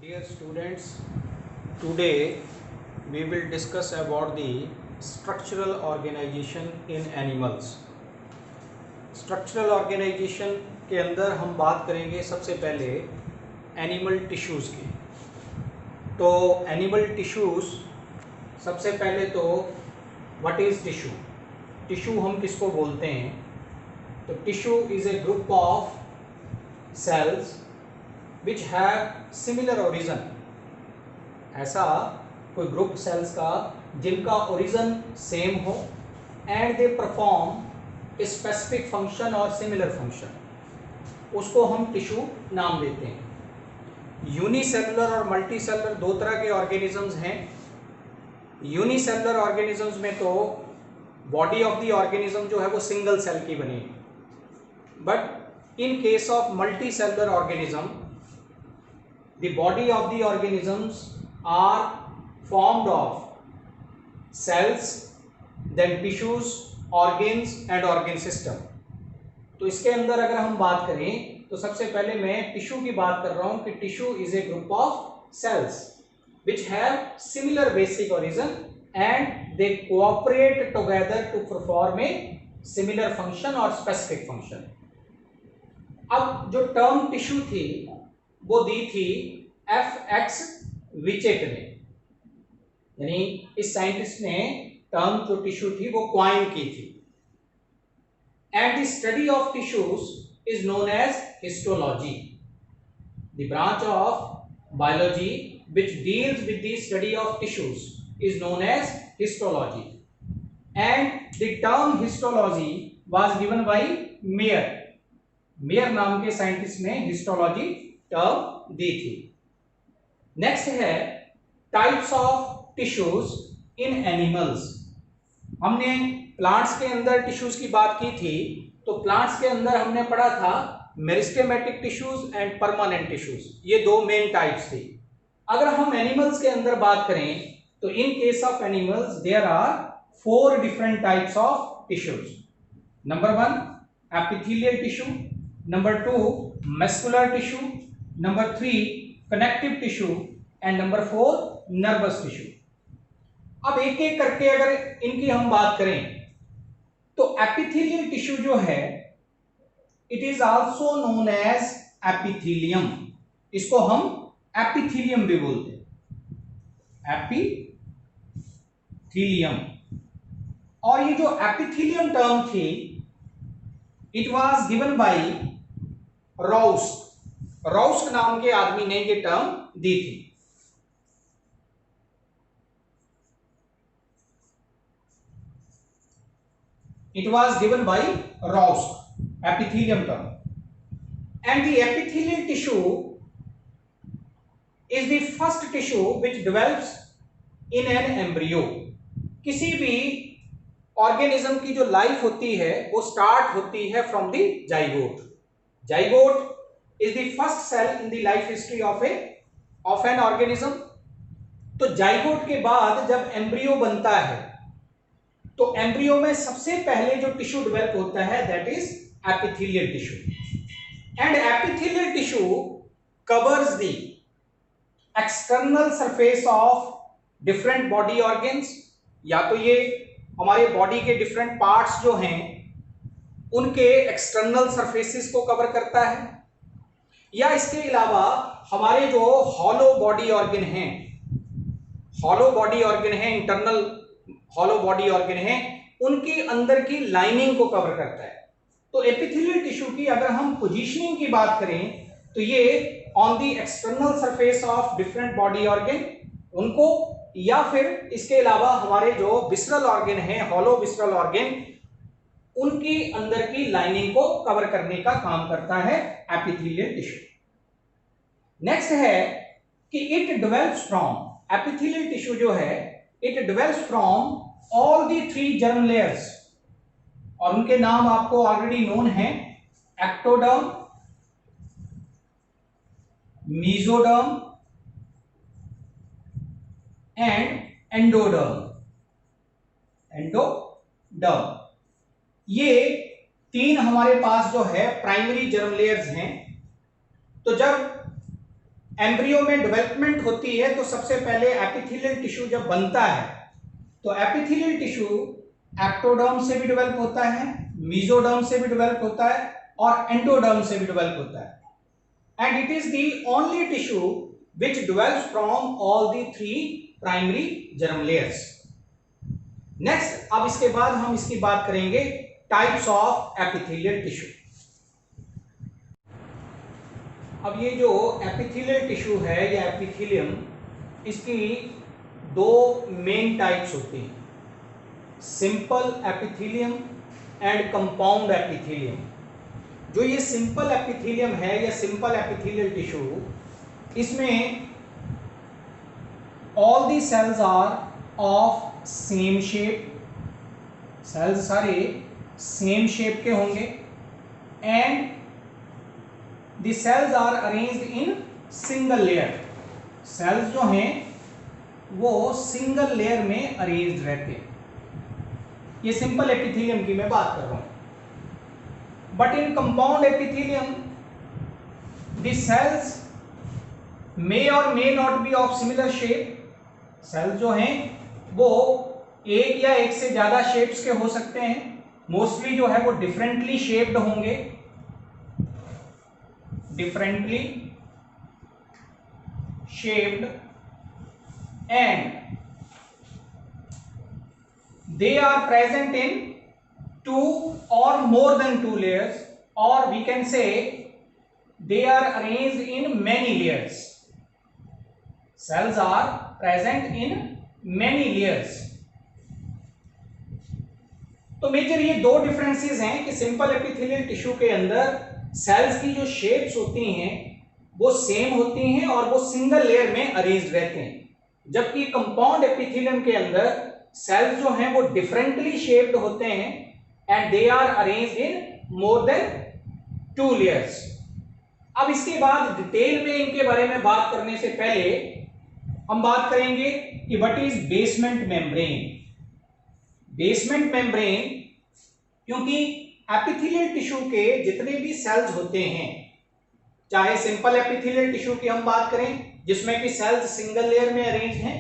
Dear students, today we will discuss about the structural organization in animals. Structural organization के अंदर हम बात करेंगे सबसे पहले एनिमल टिश्यूज़ की। तो एनिमल टिश्यूज़ सबसे पहले तो व्हाट इज़ टिश्यू? टिश्यू हम किसको बोलते हैं? तो tissue is a group of cells which have similar origin. ऐसा कोई ग्रुप सेल्स का जिनका ओरिजिन सेम हो and they perform specific function और सिमिलर फंक्शन, उसको हम टिश्यू नाम देते हैं। यूनिसेलुलर और मल्टीसेलुलर दो तरह के ऑर्गेनिजम्स हैं। यूनिसेलुलर ऑर्गेनिजम्स में तो बॉडी ऑफ द ऑर्गेनिज्म जो है वो सिंगल सेल की बनी है, but in case of multicellular organism the body of the organisms are formed of cells, then tissues, organs and organ system. तो इसके अंदर अगर हम बात करें तो सबसे पहले मैं टिश्यू की बात कर रहा हूं कि tissue is a group of cells which have similar basic origin and they cooperate together to perform a similar function or specific function. अब जो टर्म टिश्यू थी वो दी थी F.X. विचेट ने, यानी इस साइंटिस्ट ने टर्म जो टिश्यू थी वो क्वाइन की थी। And the study of tissues is known as histology, the branch of biology which deals with the study of tissues is known as histology, and the term histology was given by Mayer. Mayor नाम के scientist ने histology term दी थी। Next है types of tissues in animals. हमने plants के अंदर tissues की बात की थी, तो प्लांट्स के अंदर हमने पढ़ा था meristematic tissues and permanent tissues, ये दो मेन टाइप्स थी। अगर हम एनिमल्स के अंदर बात करें तो in case of animals there are 4 different types of tissues. Number 1 epithelial tissue, number 2 muscular tissue, number 3 connective tissue and number 4 nervous tissue. अब एक एक करके अगर इनकी हम बात करें तो एपिथेलियल टिश्यू जो है it is also known as epithelium, इसको हम एपिथेलियम भी बोलते हैं, एपिथेलियम। और ये जो एपिथेलियम टर्म थी it was given by Ruysch नाम के आदमी ने ये टर्म दी थी। It was given by Ruysch, epithelium term. And the epithelial tissue is the first tissue which develops in an embryo. किसी भी ऑर्गेनिज्म की जो लाइफ होती है वो स्टार्ट होती है from the zygote. Zygote is the first cell in the life history of an organism. तो जाइगोट के बाद जब एम्ब्रियो बनता है तो एम्ब्रियो में सबसे पहले जो टिश्यू डेवलप होता है that is epithelial tissue. And epithelial tissue covers the external surface of different body organs, या तो ये हमारे बॉडी के डिफरेंट पार्ट्स जो हैं उनके एक्सटर्नल सरफेसेस को कवर करता है, या इसके अलावा हमारे जो हॉलो बॉडी ऑर्गन हैं, इंटरनल हॉलो बॉडी ऑर्गन हैं, उनके अंदर की लाइनिंग को कवर करता है। तो एपिथेलियल टिश्यू की अगर हम पोजीशनिंग की बात करें तो ये on the external surface of different body organ उनको, या फिर इसके अलावा हमारे जो विसरल ऑर्गन हैं, हॉलो विसरल ऑर्गन, उनकी अंदर की लाइनिंग को कवर करने का काम करता है एपिथेलियल टिश्यू। नेक्स्ट है कि it develops from, epithelial tissue जो है it develops from all the 3 germ layers, और उनके नाम आपको ऑलरेडी नोन है, एक्टोडर्म, मेसोडर्म एंड एंडोडर्म। ये 3 हमारे पास जो है प्राइमरी जर्म लेयर्स हैं। तो जब एम्ब्रियो में डेवलपमेंट होती है तो सबसे पहले एपिथेलियल टिश्यू जब बनता है तो एपिथेलियल टिश्यू एक्टोडर्म से भी डेवलप होता है, मेसोडर्म से भी डेवलप होता है और एंडोडर्म से भी डेवलप होता है, and it is the only tissue which develops from all the three primary germ layers. Next, अब इसके बाद हम इसकी बात करेंगे टाइप्स ऑफ एपिथेलियल टिश्यू। अब ये जो एपिथेलियल टिश्यू है या एपिथेलियम, इसकी दो मेन टाइप्स होती हैं, simple epithelium and compound epithelium. जो ये सिंपल एपिथेलियम है या सिंपल एपिथेलियल टिश्यू, इसमें all the cells are of same shape, cells सारे सेम शेप के होंगे, and the cells are arranged in single layer. Cells जो हैं वो सिंगल लेयर में अरेंज्ड रहते हैं। ये सिंपल एपिथेलियम की मैं बात कर रहा हूं। But in compound epithelium the cells may or may not be of similar shape. Cells जो हैं वो एक या एक से ज्यादा शेप्स के हो सकते हैं, मोस्टली जो है वो डिफरेंटली शेप्ड होंगे, differently shaped, and they are present in two or more than two layers, or we can say they are arranged in many layers. Cells are present in many layers. तो major ये दो differences हैं कि simple epithelial tissue के अंदर sales की जो shapes होती हैं वो सेम होती हैं और वो सिंगल लेयर में अरेंज्ड रहते हैं, जबकि कंपाउंड एपिथेलियम के अंदर सेल्स जो हैं वो डिफरेंटली शेप्ड होते हैं and they are arranged in more than two layers. अब इसके बाद डिटेल में इनके बारे में बात करने से पहले हम बात करेंगे कि what is basement membrane. Basement membrane, क्योंकि एपिथेलियल टिश्यू के जितने भी सेल्स होते हैं, चाहे सिंपल एपिथेलियल टिश्यू की हम बात करें जिसमें कि सेल्स सिंगल लेयर में अरेंज हैं,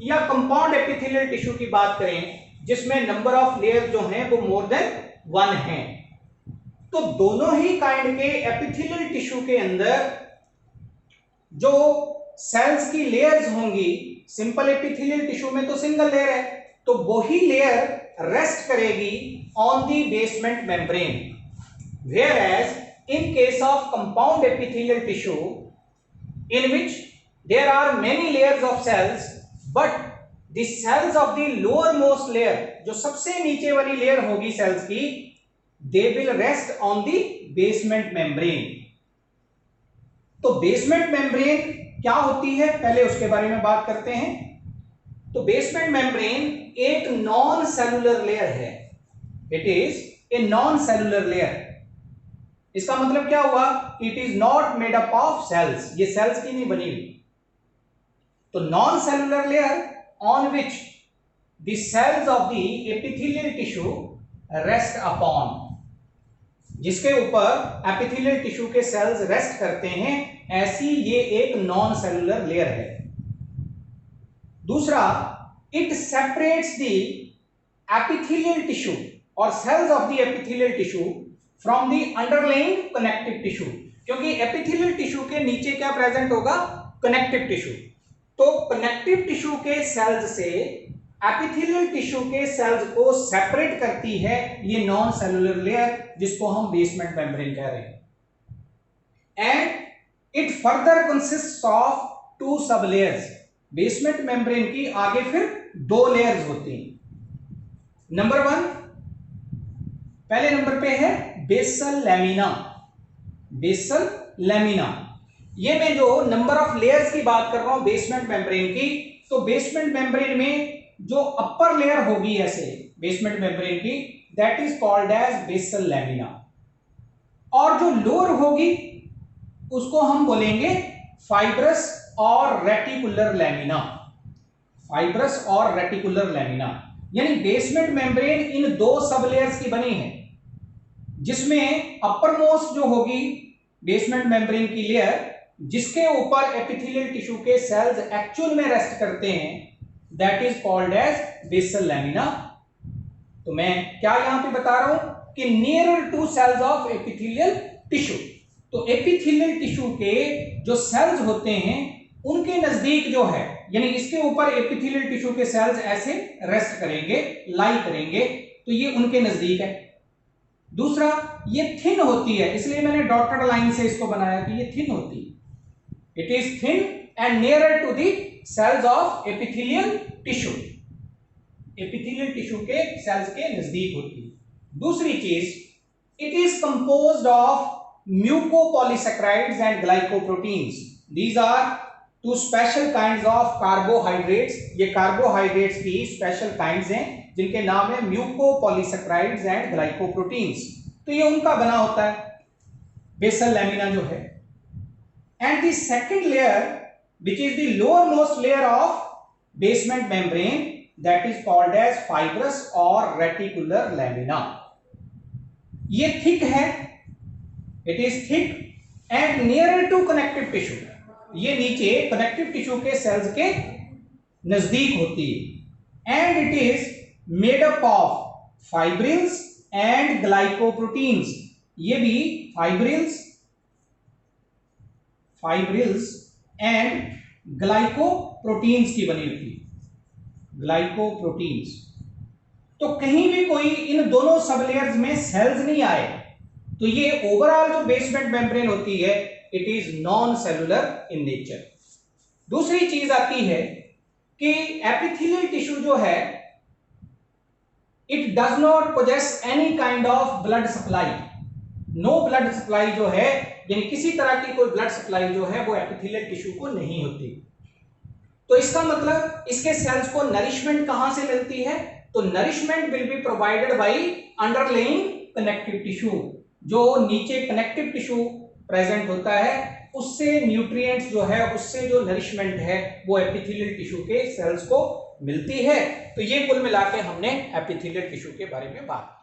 या कंपाउंड एपिथेलियल टिश्यू की बात करें जिसमें नंबर ऑफ लेयर जो हैं वो मोर देन वन हैं, तो दोनों ही काइंड के एपिथेलियल टिश्यू के अंदर जो सेल्स की लेयर्स होंगी, सिंपल एपिथेलियल टिश्यू में तो सिंगल लेयर है, तो वही लेयर रेस्ट करेगी on the basement membrane, whereas in case of compound epithelial tissue in which there are many layers of cells, but the cells of the lower most layer, जो सबसे नीचे वाली layer होगी cells की, they will rest on the basement membrane. तो basement membrane क्या होती है, पहले उसके बारे में बात करते हैं। तो बेसमेंट मेम्ब्रेन एक नॉन सेलुलर लेयर है, it is a non cellular layer. इसका मतलब क्या हुआ, it is not made up of cells, ये सेल्स की नहीं बनी हुई। तो non cellular layer on which the cells of the epithelial tissue rest upon, जिसके ऊपर एपिथेलियल टिश्यू के सेल्स रेस्ट करते हैं, ऐसी ये एक नॉन सेलुलर लेयर है। दूसरा, it separates the epithelial tissue or cells of the epithelial tissue from the underlying connective tissue, क्योंकि एपिथेलियल टिश्यू के नीचे क्या प्रेजेंट होगा, कनेक्टिव टिश्यू। तो कनेक्टिव टिश्यू के सेल्स से एपिथेलियल टिश्यू के सेल्स को सेपरेट करती है ये नॉन सेलुलर लेयर, जिसको हम बेसमेंट मेम्ब्रेन कह रहे हैं। And it further consists of two sub layers. Basement membrane की आगे फिर दो लेयर्स होती हैं। नंबर वन, पहले नंबर पे है बेसल लैमिना। बेसल लैमिना, ये मैं जो नंबर ऑफ लेयर्स की बात कर रहा हूं बेसमेंट मेम्ब्रेन की, तो बेसमेंट मेम्ब्रेन में जो अपर लेयर होगी ऐसे बेसमेंट मेम्ब्रेन की, that is called as basal lamina, और जो लोअर होगी उसको हम बोलेंगे फाइब्रस और रेटिकुलर लैमिना। फाइब्रस और रेटिकुलर लैमिना, यानी बेसमेंट मेम्ब्रेन इन दो सब लेयर्स की बनी है, जिसमें अपर मोस्ट जो होगी बेसमेंट मेम्ब्रेन की लेयर, जिसके ऊपर एपिथेलियल टिश्यू के सेल्स एक्चुअल में रेस्ट करते हैं, that is called as basal lamina. तो मैं क्या यहां पे बता रहा हूं कि nearer to cells of epithelial tissue. तो एपिथेलियल टिश्यू के जो सेल्स होते हैं उनके नजदीक जो है, यानी इसके ऊपर एपिथेलियल टिश्यू के सेल्स ऐसे रेस्ट करेंगे, लाई करेंगे, तो ये उनके नजदीक है। दूसरा, ये थिन होती है, इसलिए मैंने डॉटेड लाइन से इसको बनाया कि ये थिन होती है। It is thin and nearer to the cells of epithelial tissue, epithelial tissue के सेल्स के नजदीक होती है। दूसरी चीज, it is composed of mucopolysaccharides and glycoproteins. These are two special kinds of carbohydrates. ये कार्बोहाइड्रेट्स की स्पेशल काइंड्स हैं जिनके नाम है म्यूकोपॉलीसैकेराइड्स एंड ग्लाइकोप्रोटीन्स। तो ये उनका बना होता है बेसल लैमिना जो है। And the second layer which is the lowermost layer of basement membrane, that is called as fibrous or reticular lamina. ये thick है, it is thick and nearer to connective tissue. ये नीचे connective tissue के cells के नजदीक होती है। And it is made up of fibrils and glycoproteins. ये भी fibrils एंड ग्लाइकोप्रोटीन्स की बनी होती है, ग्लाइकोप्रोटीन्स। तो कहीं भी कोई इन दोनों सब लेयर्स में सेल्स नहीं आए तो ये ओवरऑल जो बेसमेंट मेम्ब्रेन होती है it is non cellular in nature. दूसरी चीज आती है कि एपिथेलियल टिश्यू जो है it does not possess any kind of blood supply. No blood supply जो है, यानी किसी तरह की कोई ब्लड सप्लाई जो है वो एपिथेलियल टिश्यू को नहीं होती। तो इसका मतलब इसके सेल्स को नरिशमेंट कहां से मिलती है? तो nourishment will be provided by underlying connective tissue. जो नीचे कनेक्टिव टिश्यू प्रेजेंट होता है उससे न्यूट्रिएंट्स जो है, उससे जो नरिशमेंट है वो एपिथेलियल टिश्यू के सेल्स को मिलती है। तो ये कुल मिला के हमने एपिथेलियल टिश्यू के बारे में बात की।